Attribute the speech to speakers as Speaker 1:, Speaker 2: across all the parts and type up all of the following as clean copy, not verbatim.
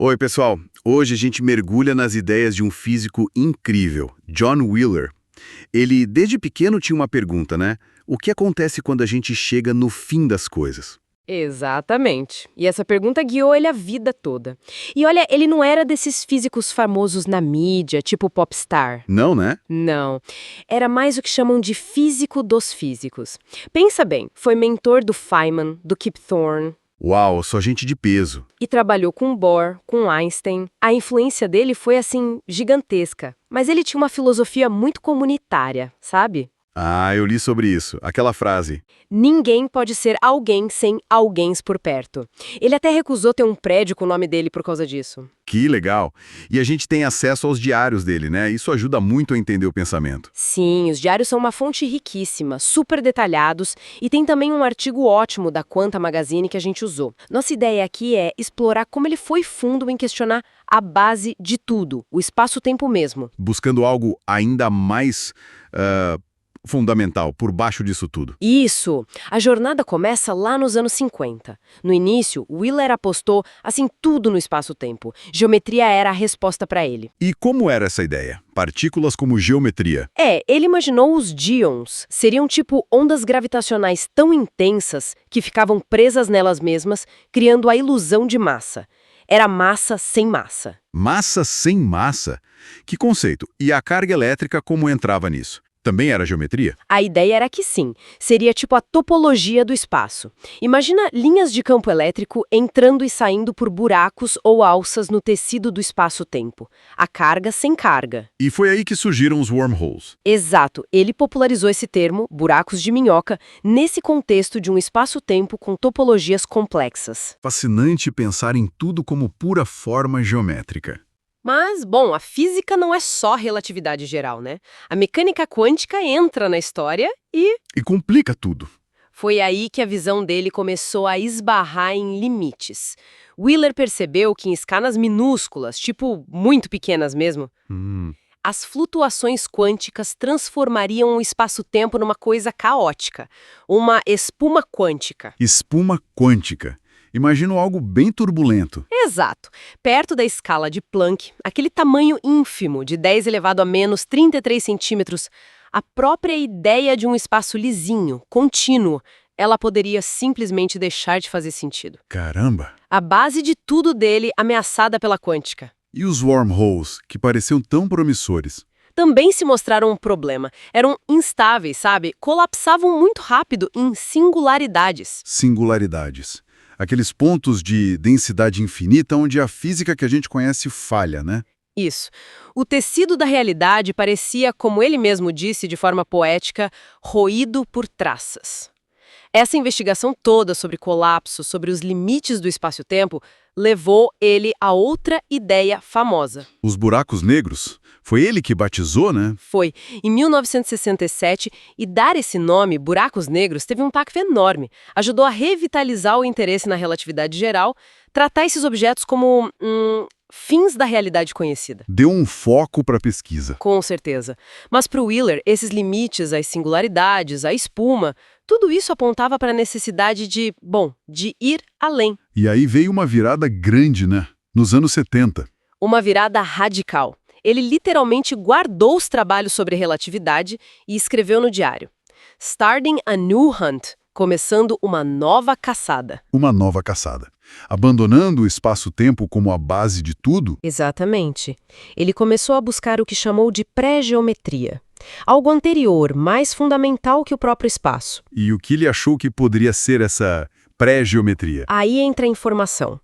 Speaker 1: Oi, pessoal. Hoje a gente mergulha nas ideias de um físico incrível, John Wheeler. Ele, desde pequeno, tinha uma pergunta, né? O que acontece quando a gente chega no fim das coisas?
Speaker 2: Exatamente. E essa pergunta guiou ele a vida toda. E olha, ele não era desses físicos famosos na mídia, tipo popstar.
Speaker 1: Não, né?
Speaker 2: Não. Era mais o que chamam de físico dos físicos. Pensa bem, foi mentor do Feynman, do Kip Thorne,
Speaker 1: Uau, só gente de peso.
Speaker 2: e trabalhou com Bohr, com Einstein. A influência dele foi, assim, gigantesca. Mas ele tinha uma filosofia muito comunitária, sabe?
Speaker 1: Ah, eu li sobre isso. Aquela frase.
Speaker 2: Ninguém pode ser alguém sem alguéns por perto. Ele até recusou ter um prédio com o nome dele por causa disso.
Speaker 1: Que legal. E a gente tem acesso aos diários dele, né? Isso ajuda muito a entender o pensamento.
Speaker 2: Sim, os diários são uma fonte riquíssima, super detalhados, e tem também um artigo ótimo da Quanta Magazine que a gente usou. Nossa ideia aqui é explorar como ele foi fundo em questionar a base de tudo, o espaço-tempo mesmo.
Speaker 1: Buscando algo ainda mais fundamental por baixo disso tudo.
Speaker 2: Isso! A jornada começa lá nos anos 50. No início, Wheeler apostou, assim, tudo no espaço-tempo. Geometria era a resposta para ele.
Speaker 1: E como era essa ideia? Partículas como geometria.
Speaker 2: Ele imaginou os díons. Seriam tipo ondas gravitacionais tão intensas que ficavam presas nelas mesmas, criando a ilusão de massa. Era massa sem massa.
Speaker 1: Massa sem massa? Que conceito? E a carga elétrica como entrava nisso? Também era geometria?
Speaker 2: A ideia era que sim, seria tipo a topologia do espaço. Imagina linhas de campo elétrico entrando e saindo por buracos ou alças no tecido do espaço-tempo. A carga sem carga.
Speaker 1: E foi aí que surgiram os wormholes.
Speaker 2: Exato, ele popularizou esse termo, buracos de minhoca, nesse contexto de um espaço-tempo com topologias complexas.
Speaker 1: Fascinante pensar em tudo como pura forma geométrica.
Speaker 2: Mas, bom, a física não é só relatividade geral, né? A mecânica quântica entra na história e
Speaker 1: E complica tudo.
Speaker 2: foi aí que a visão dele começou a esbarrar em limites. Wheeler percebeu que em escalas minúsculas, tipo muito pequenas mesmo, as flutuações quânticas transformariam o espaço-tempo numa coisa caótica, uma espuma quântica.
Speaker 1: Espuma quântica. Imagino algo bem turbulento.
Speaker 2: Exato. Perto da escala de Planck, aquele tamanho ínfimo de 10 elevado a menos 33 centímetros, a própria ideia de um espaço lisinho, contínuo, ela poderia simplesmente deixar de fazer sentido.
Speaker 1: Caramba!
Speaker 2: A base de tudo dele ameaçada pela quântica.
Speaker 1: E os wormholes, que pareciam tão promissores?
Speaker 2: Também se mostraram um problema. Eram instáveis, sabe? Colapsavam muito rápido em singularidades.
Speaker 1: Singularidades. Aqueles pontos de densidade infinita onde a física que a gente conhece falha, né?
Speaker 2: Isso. O tecido da realidade parecia, como ele mesmo disse de forma poética, roído por traças. Essa investigação toda sobre colapso, sobre os limites do espaço-tempo, levou ele a outra ideia famosa.
Speaker 1: Os buracos negros? Foi ele que batizou, né?
Speaker 2: Foi em 1967, e dar esse nome, buracos negros, teve um impacto enorme. Ajudou a revitalizar o interesse na relatividade geral, tratar esses objetos como fins da realidade conhecida.
Speaker 1: Deu um foco para a pesquisa.
Speaker 2: Com certeza. Mas para o Wheeler, esses limites, as singularidades, a espuma, tudo isso apontava para a necessidade de ir além.
Speaker 1: E aí veio uma virada grande, né? Nos anos 70.
Speaker 2: Uma virada radical. Ele literalmente guardou os trabalhos sobre relatividade e escreveu no diário: Starting a new hunt, começando uma nova caçada.
Speaker 1: Uma nova caçada. Abandonando o espaço-tempo como a base de tudo?
Speaker 2: Exatamente. Ele começou a buscar o que chamou de pré-geometria. Algo anterior, mais fundamental que o próprio espaço.
Speaker 1: E o que ele achou que poderia ser essa pré-geometria?
Speaker 2: Aí entra a informação.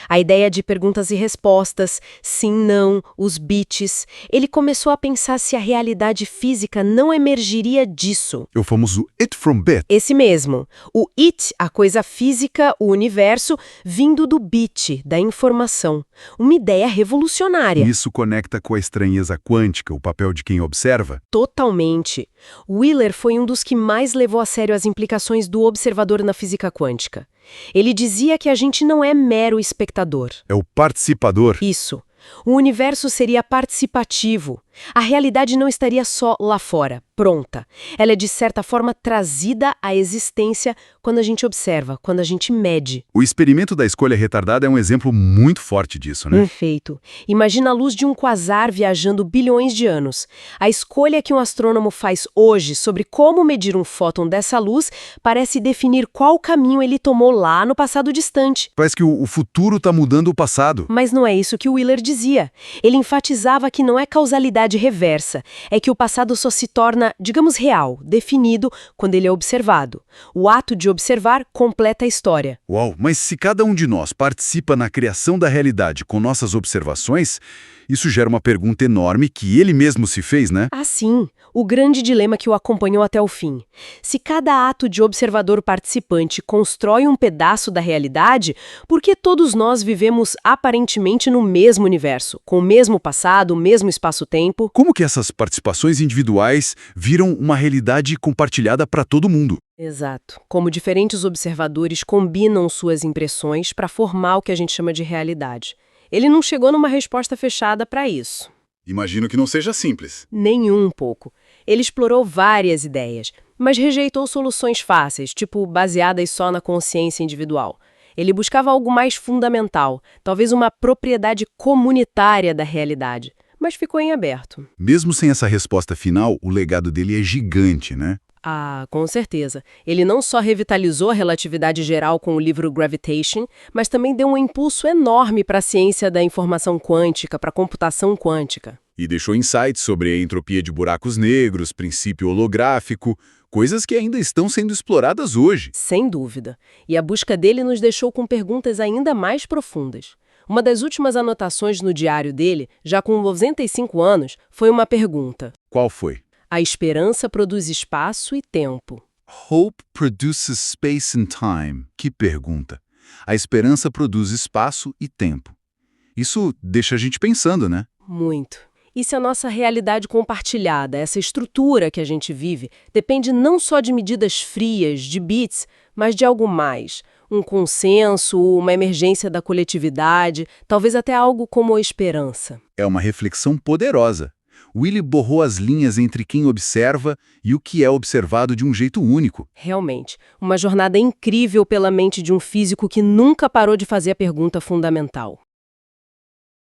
Speaker 2: A ideia de perguntas e respostas, sim, não, os bits. Ele começou a pensar se a realidade física não emergiria disso.
Speaker 1: É o famoso it from bit.
Speaker 2: Esse mesmo. O it, a coisa física, o universo, vindo do bit, da informação. Uma ideia revolucionária.
Speaker 1: Isso conecta com a estranheza quântica, o papel de quem observa?
Speaker 2: Totalmente. Wheeler foi um dos que mais levou a sério as implicações do observador na física quântica. Ele dizia que a gente não é mero espectador.
Speaker 1: É o participador.
Speaker 2: Isso. O universo seria participativo. A realidade não estaria só lá fora, pronta. Ela é, de certa forma, trazida à existência quando a gente observa, quando a gente mede.
Speaker 3: O experimento da escolha retardada é um exemplo muito forte disso, né?
Speaker 2: Perfeito. Imagina a luz de um quasar viajando bilhões de anos. A escolha que um astrônomo faz hoje sobre como medir um fóton dessa luz parece definir qual caminho ele tomou lá no passado distante.
Speaker 3: Parece que o futuro está mudando o passado.
Speaker 2: Mas não é isso que o Wheeler dizia. Ele enfatizava que não é causalidade reversa, é que o passado só se torna, digamos, real, definido, quando ele é observado. O ato de observar completa a história.
Speaker 3: Uau, mas se cada um de nós participa na criação da realidade com nossas observações, isso gera uma pergunta enorme que ele mesmo se fez, né?
Speaker 2: Assim, o grande dilema que o acompanhou até o fim. Se cada ato de observador participante constrói um pedaço da realidade, por que todos nós vivemos aparentemente no mesmo universo, com o mesmo passado, o mesmo espaço-tempo?
Speaker 3: Como que essas participações individuais viram uma realidade compartilhada para todo mundo?
Speaker 2: Exato. Como diferentes observadores combinam suas impressões para formar o que a gente chama de realidade. Ele não chegou numa resposta fechada para isso.
Speaker 3: Imagino que não seja simples.
Speaker 2: Nem um pouco. Ele explorou várias ideias, mas rejeitou soluções fáceis, tipo baseadas só na consciência individual. Ele buscava algo mais fundamental, talvez uma propriedade comunitária da realidade, mas ficou em aberto.
Speaker 3: Mesmo sem essa resposta final, o legado dele é gigante, né?
Speaker 2: Ah, com certeza. Ele não só revitalizou a relatividade geral com o livro Gravitation, mas também deu um impulso enorme para a ciência da informação quântica, para a computação quântica.
Speaker 3: E deixou insights sobre a entropia de buracos negros, princípio holográfico, coisas que ainda estão sendo exploradas hoje.
Speaker 2: Sem dúvida. E a busca dele nos deixou com perguntas ainda mais profundas. Uma das últimas anotações no diário dele, já com 95 anos, foi uma pergunta.
Speaker 3: Qual foi?
Speaker 2: A esperança produz espaço e tempo.
Speaker 3: Hope produces space and time. Que pergunta. A esperança produz espaço e tempo. Isso deixa a gente pensando, né?
Speaker 2: Muito. E se a nossa realidade compartilhada, essa estrutura que a gente vive, depende não só de medidas frias, de bits, mas de algo mais. Um consenso, uma emergência da coletividade, talvez até algo como a esperança.
Speaker 3: É uma reflexão poderosa. Willie borrou as linhas entre quem observa e o que é observado de um jeito único.
Speaker 2: Realmente, uma jornada incrível pela mente de um físico que nunca parou de fazer a pergunta fundamental.